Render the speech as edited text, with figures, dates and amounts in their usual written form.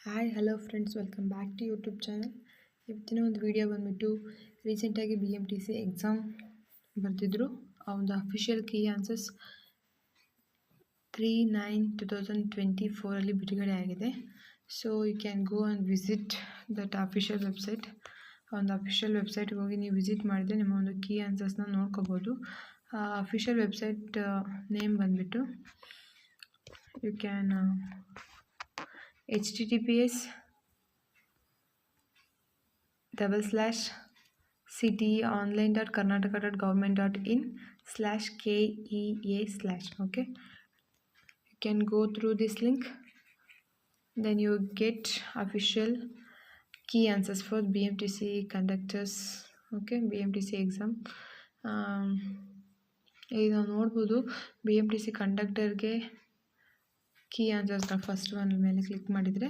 Hi hello friends, welcome back to YouTube channel. ಇವತ್ತಿನ ಒಂದು video ಬಂದುಬಿಟ್ಟು ರೀಸೆಂಟಾಗಿ BMTC ಎಕ್ಸಾಮ್ ಬರೆದಿದ್ರು. ಆ ಒಂದು ಅಫಿಷಿಯಲ್ ಕೀ ಆನ್ಸರ್ಸ್ 3/9/2024 ಬಿಡುಗಡೆ ಆಗಿದೆ. So you can go and visit that official website. ಆ ಒಂದು ಅಫಿಷಿಯಲ್ ವೆಬ್ಸೈಟ್ಗೆ ಹೋಗಿ ನೀವು ವಿಸಿಟ್ ಮಾಡಿದ್ರೆ ನಿಮ್ಮ ಒಂದು ಕೀ ಆನ್ಸರ್ಸ್ನ ನೋಡ್ಕೋಬೋದು. ಅಫಿಷಿಯಲ್ ವೆಬ್ಸೈಟ್ ನೇಮ್ ಬಂದುಬಿಟ್ಟು you can https://cteonline.karnataka.government.in/KEA/ okay. You can go through this link, then you get official key answers for BMTC conductors, okay, BMTC exam. ಈಗ ನಾವು ನೋಡ್ಬೋದು BMTC ಕಂಡಕ್ಟರ್ಗೆ ಕೀ ಆನ್ಸರ್ಸ್ನ ಫಸ್ಟ್ ಒನ್ ಮೇಲೆ ಕ್ಲಿಕ್ ಮಾಡಿದರೆ